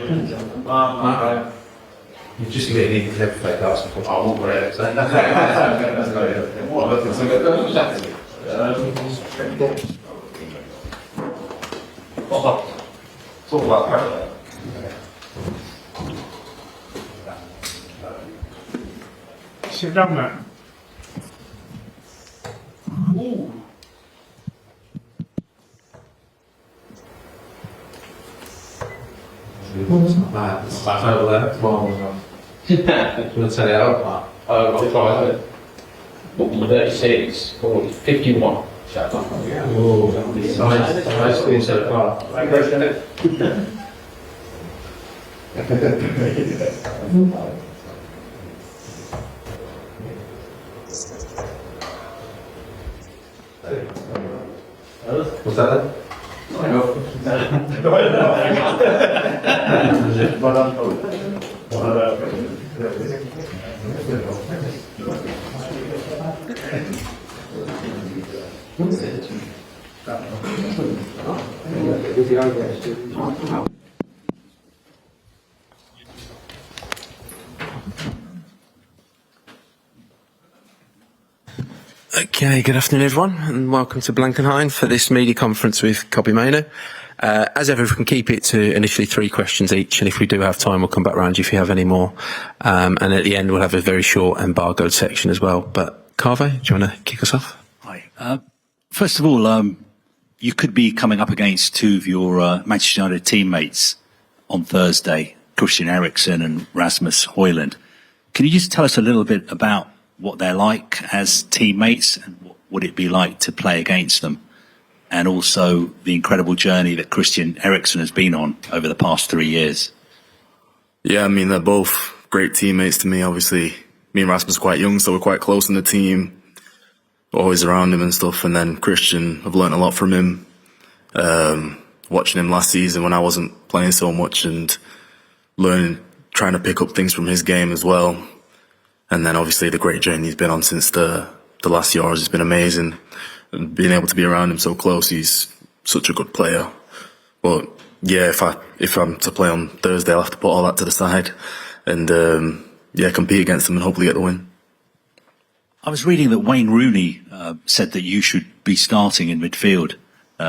You just get any never play darts before. I won't play it. Sit down, mate. Ooh. It's not bad. It's bad over there. You want to set it out? I'll try it. 36, 40, 51. Oh, nice score so far. What's that then? Okay, good afternoon everyone and welcome to Blankenheim for this media conference with Kobbie Mainoo. As ever, we can keep it to initially 3 questions each, and if we do have time we'll come back round you if you have any more. And at the end we'll have a very short embargoed section as well. But Carve, do you want to kick us off? Hi. First of all, you could be coming up against 2 of your Manchester United teammates on Thursday, Christian Eriksen and Rasmus Hojlund. Can you just tell us a little bit about what they're like as teammates and what would it be like to play against them? And also the incredible journey that Christian Eriksen has been on over the past 3 years. Yeah, I mean, they're both great teammates to me. Obviously, me and Rasmus are quite young, so we're quite close in the team. Always around him and stuff. And then Christian, I've learnt a lot from him. Watching him last season when I wasn't playing so much and learning, trying to pick up things from his game as well. And then obviously the great journey he's been on since the last Euros has been amazing. And being able to be around him so close, he's such a good player. But yeah, if I'm to play on Thursday, I'll have to put all that to the side and compete against him and hopefully get the win. I was reading that Wayne Rooney said that you should be starting in midfield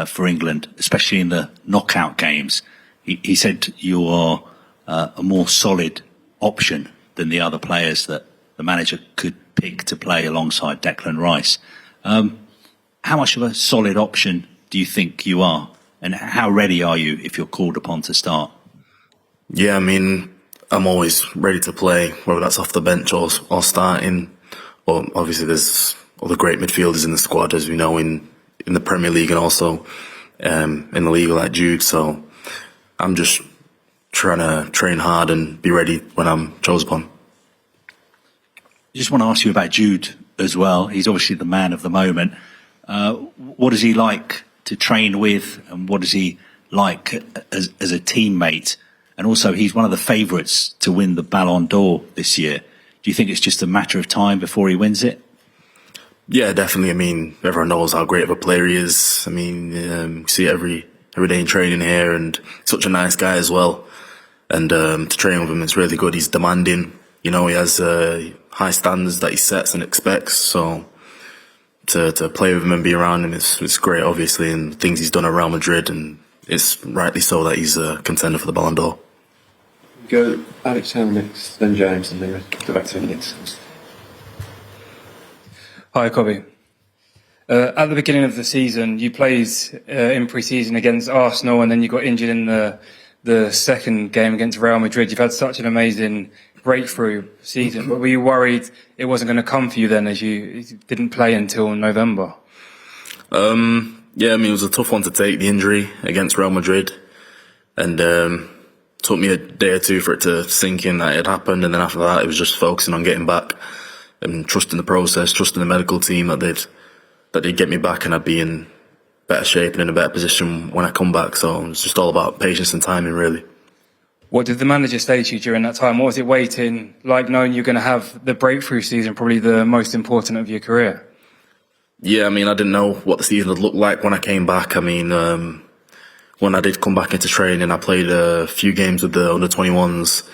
for England, especially in the knockout games. He said you are a more solid option than the other players that the manager could pick to play alongside Declan Rice. How much of a solid option do you think you are? And how ready are you if you're called upon to start? Yeah, I mean, I'm always ready to play, whether that's off the bench or starting. Well, obviously there's other great midfielders in the squad, as we know, in the Premier League and also in the league like Jude. So I'm just trying to train hard and be ready when I'm chosen upon. I just want to ask you about Jude as well. He's obviously the man of the moment. What is he like to train with, and what is he like as a teammate? And also, he's one of the favourites to win the Ballon d'Or this year. Do you think it's just a matter of time before he wins it? Yeah, definitely. I mean, everyone knows how great of a player he is. I mean, you see it every day in training here, and such a nice guy as well. And to train with him, it's really good. He's demanding. You know, he has high standards that he sets and expects. So to play with him and be around him, it's great, obviously, and things he's done at Real Madrid, and it's rightly so that he's a contender for the Ballon d'Or. Go Alex Hale next, then James, and then go back to next. Hi, Kobbie. At the beginning of the season, you played in pre-season against Arsenal, and then you got injured in the second game against Real Madrid. You've had such an amazing breakthrough season, but were you worried it wasn't going to come for you then, as you didn't play until November? Yeah, I mean, it was a tough one to take, the injury against Real Madrid, and took me a day or two for it to sink in that it had happened, and then after that it was just focusing on getting back and trusting the process, trusting the medical team that they'd get me back and I'd be in better shape and in a better position when I come back. So it's just all about patience and timing, really. What did the manager say to you during that time? What was it waiting like, knowing you're going to have the breakthrough season, probably the most important of your career? Yeah, I mean, I didn't know what the season would look like when I came back. I mean, when I did come back into training, I played a few games with the under-21s,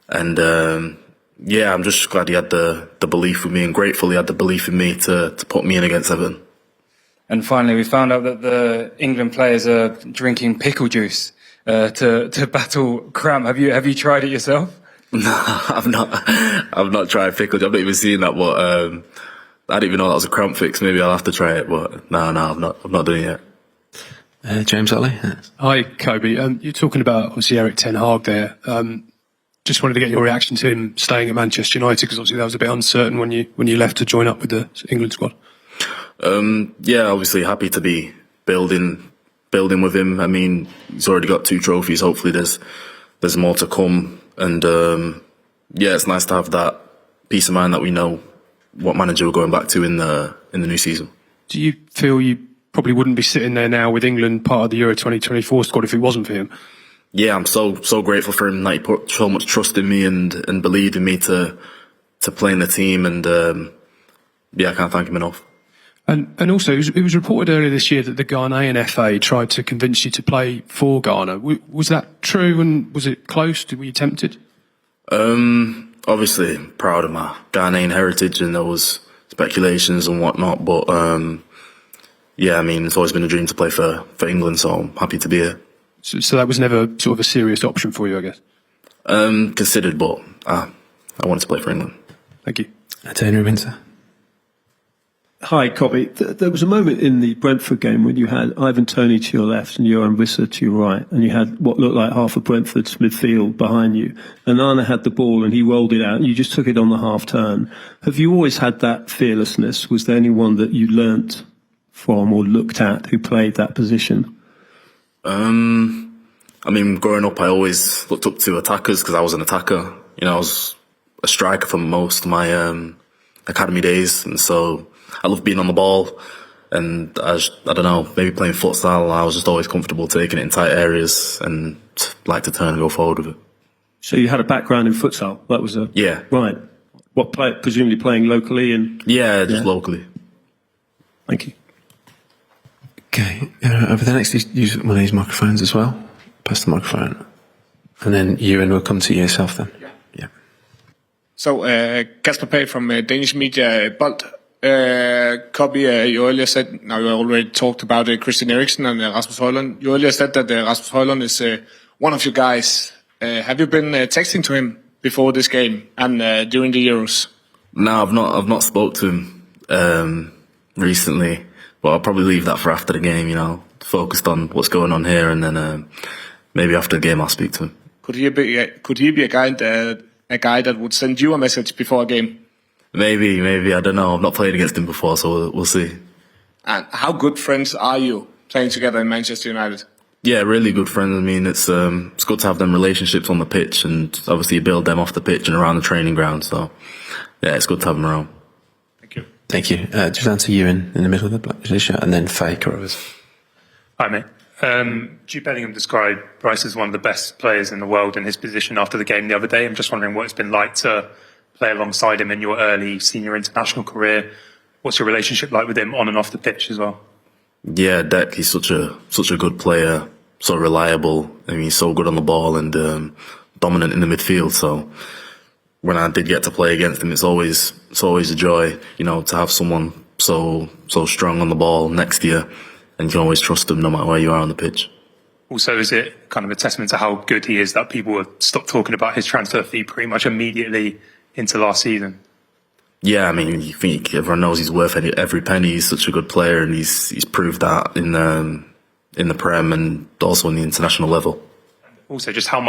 and I'm just glad he had the belief with me, and grateful he had the belief in me to put me in against Everton. And finally, we found out that the England players are drinking pickle juice to battle cramp. Have you tried it yourself? No, I've not tried pickle juice. I've not even seen that, but I didn't even know that was a cramp fix. Maybe I'll have to try it, but no, I've not done it yet. James Ollie? Hi, Kobbie. You're talking about, obviously, Erik Ten Hag there. Just wanted to get your reaction to him staying at Manchester United, because obviously that was a bit uncertain when you left to join up with the England squad. Obviously happy to be building with him. I mean, he's already got 2 trophies. Hopefully there's more to come. And it's nice to have that peace of mind that we know what manager we're going back to in the new season. Do you feel you probably wouldn't be sitting there now with England part of the Euro 2024 squad if it wasn't for him? Yeah, I'm so grateful for him that he put so much trust in me and believed in me to play in the team, and I can't thank him enough. And also, it was reported earlier this year that the Ghanaian FA tried to convince you to play for Ghana. Was that true, and was it close? Were you tempted? Obviously, proud of my Ghanaian heritage, and there was speculations and whatnot, but it's always been a dream to play for England, so I'm happy to be here. So that was never sort of a serious option for you, I guess? Considered, but I wanted to play for England. Thank you. Daniel Winter. Hi, Kobbie. There was a moment in the Brentford game when you had Ivan Toney to your left and Johan Wissa to your right, and you had what looked like half of Brentford's midfield behind you. And Nana had the ball and he rolled it out, and you just took it on the half turn. Have you always had that fearlessness? Was there anyone that you learnt from or looked at who played that position? Growing up, I always looked up to attackers because I was an attacker. I was a striker for most of my academy days, and so I love being on the ball. And I don't know, maybe playing futsal, I was just always comfortable taking it in tight areas and like to turn and go forward with it. So you had a background in futsal? That was right. What presumably playing locally and just locally. Thank you. Okay, over the next, use one of these microphones as well. Pass the microphone. And then Ewan will come to yourself then. Yeah. So, Kasper Pagh from Danish media, Bold. Kobbie, you earlier said, now you already talked about Christian Eriksen and Rasmus Hojlund. You earlier said that Rasmus Hojlund is one of your guys. Have you been texting to him before this game and during the Euros? No, I've not spoke to him recently, but I'll probably leave that for after the game, focused on what's going on here, and then maybe after the game I'll speak to him. Could he be a guy that would send you a message before a game? Maybe, I don't know. I've not played against him before, so we'll see. And how good friends are you playing together in Manchester United? Yeah, really good friends. It's good to have them relationships on the pitch, and obviously you build them off the pitch and around the training ground. So, yeah, it's good to have them around. Thank you. Just answer you in the middle of the position, and then Faye Carruthers. Hi, mate. Jude Bellingham described Rice as one of the best players in the world in his position after the game the other day. I'm just wondering what it's been like to play alongside him in your early senior international career. What's your relationship like with him on and off the pitch as well? Yeah, Deck, he's such a good player, so reliable. He's so good on the ball and dominant in the midfield. So when I did get to play against him, it's always a joy, to have someone so strong on the ball next to you, and you can always trust him no matter where you are on the pitch. Also, is it kind of a testament to how good he is that people have stopped talking about his transfer fee pretty much immediately into last season? Yeah, you think everyone knows he's worth every penny. He's such a good player, and he's proved that in the Prem and also in the international level. Also, just how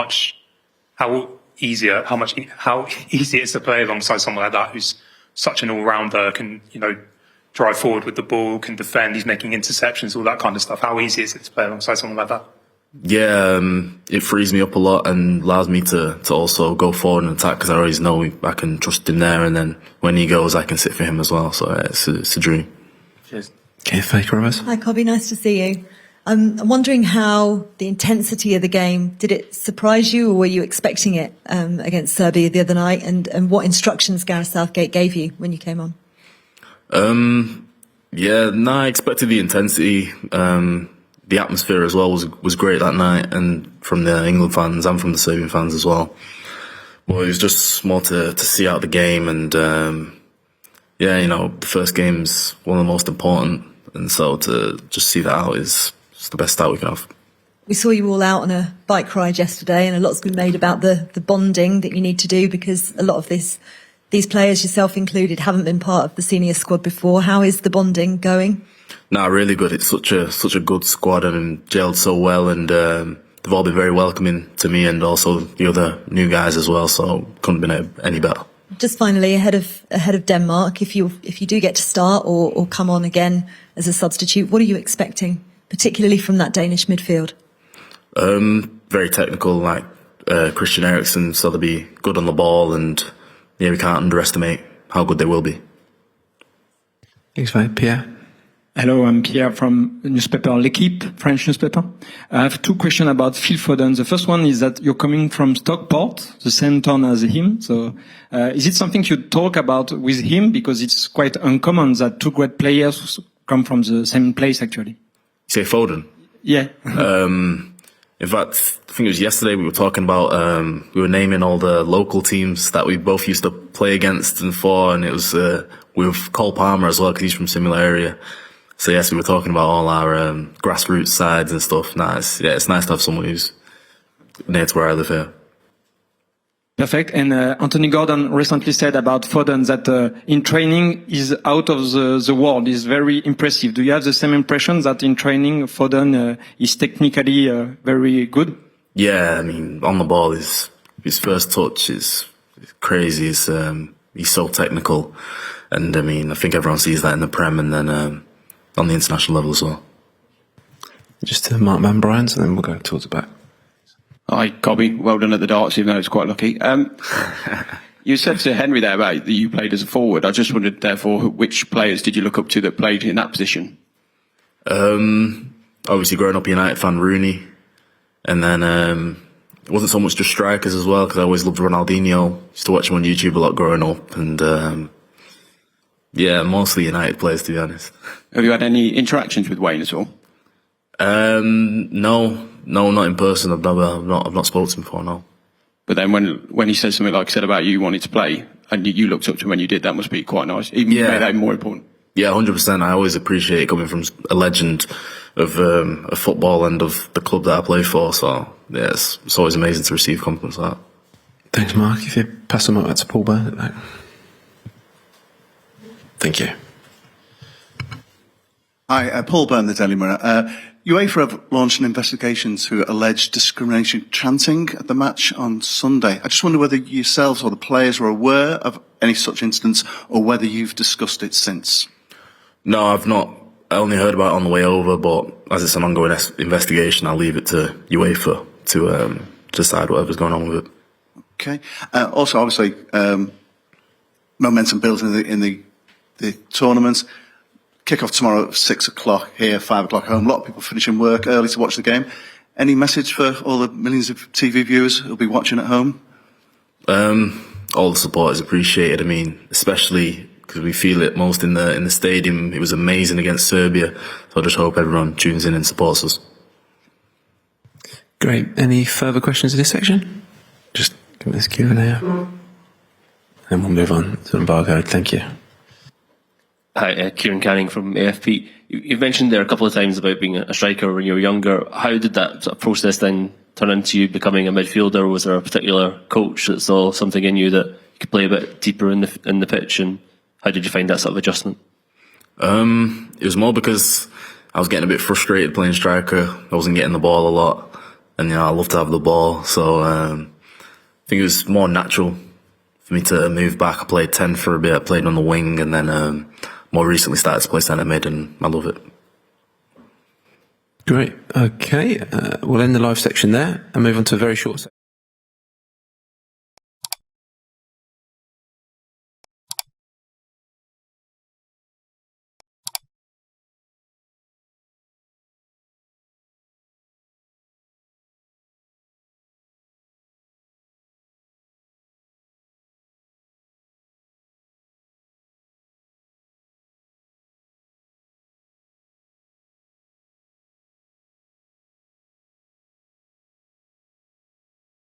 easy it is to play alongside someone like that who's such an all-rounder, can drive forward with the ball, can defend, he's making interceptions, all that kind of stuff. How easy is it to play alongside someone like that? Yeah, it frees me up a lot and allows me to also go forward and attack, because I always know I can trust him there, and then when he goes, I can sit for him as well. So it's a dream. Cheers. Okay, Faker Rose. Hi, Kobbie. Nice to see you. I'm wondering how the intensity of the game, did it surprise you, or were you expecting it against Serbia the other night? And what instructions Gareth Southgate gave you when you came on? I expected the intensity. the atmosphere as well was great that night, and from the England fans and from the Serbian fans as well. Well, it was just more to see out the game, and the first game's one of the most important, and so to just see that out is just the best start we can have. We saw you all out on a bike ride yesterday, and a lot's been made about the bonding that you need to do, because a lot of these players, yourself included, haven't been part of the senior squad before. How is the bonding going? No, really good. It's such a good squad and gelled so well, and they've all been very welcoming to me and also the other new guys as well. So couldn't have been any better. Just finally, ahead of Denmark, if you do get to start or come on again as a substitute, what are you expecting, particularly from that Danish midfield? Very technical, like Christian Eriksen, so they'll be good on the ball, and we can't underestimate how good they will be. Thanks, mate. Pierre? Hello, I'm Pierre from the newspaper L'Équipe, French newspaper. I have two questions about Phil Foden. The first one is that you're coming from Stockport, the same town as him. So is it something you talk about with him? Because it's quite uncommon that two great players come from the same place, actually. You say Foden? Yeah. In fact, I think it was yesterday we were talking about, we were naming all the local teams that we both used to play against and for, and it was with Cole Palmer as well, because he's from a similar area. So yes, we were talking about all our grassroots sides and stuff. It's nice to have someone who's near to where I live here. Perfect. And Anthony Gordon recently said about Foden that in training is out of the world, is very impressive. Do you have the same impression that in training Foden is technically very good? Yeah, I mean, on the ball, his first touch is crazy. He's so technical. And I mean, I think everyone sees that in the Prem and then on the international level as well. Just to Mark Man Bryans, and then we'll go towards the back. Hi, Kobbie. Well done at the darts, even though it's quite lucky. You said to Henry there about that you played as a forward. I just wondered, therefore, which players did you look up to that played in that position? Obviously, growing up a United fan, Rooney. And then it wasn't so much just strikers as well, because I always loved Ronaldinho. Used to watch him on YouTube a lot growing up. And mostly United players, to be honest. Have you had any interactions with Wayne at all? No, not in person. I've not spoken to him before, no. But then when he said something like he said about you wanting to play, and you looked up to him when you did, that must be quite nice. Even made that more important. Yeah, 100%. I always appreciate it coming from a legend of football and of the club that I play for. So yeah, it's always amazing to receive compliments like that. Thanks, Mark. If you pass them out to Paul Byrne at the back. Thank you. Hi, Paul Byrne, the Daily Mirror. UEFA have launched an investigation into alleged discrimination chanting at the match on Sunday. I just wonder whether yourselves or the players were aware of any such incidents, or whether you've discussed it since. No, I've not. I only heard about it on the way over, but as it's an ongoing investigation, I'll leave it to UEFA to decide whatever's going on with it. Okay. Also, obviously, momentum building in the tournament. Kick-off tomorrow at 6 o'clock here, 5 o'clock home. A lot of people finishing work early to watch the game. Any message for all the millions of TV viewers who'll be watching at home? All the support is appreciated. I mean, especially because we feel it most in the stadium. It was amazing against Serbia. So I just hope everyone tunes in and supports us. Great. Any further questions in this section? Just give me this Q&A. And we'll move on to embargo. Thank you. Hi, Kieran Canning from AFP. You've mentioned there a couple of times about being a striker when you were younger. How did that sort of process then turn into you becoming a midfielder? Was there a particular coach that saw something in you that you could play a bit deeper in the pitch? And how did you find that sort of adjustment? It was more because I was getting a bit frustrated playing striker. I wasn't getting the ball a lot, and I love to have the ball. So I think it was more natural for me to move back. I played 10 for a bit. I played on the wing, and then more recently started to play centre mid, and I love it. Great. Okay. We'll end the live section there and move on to a very short section.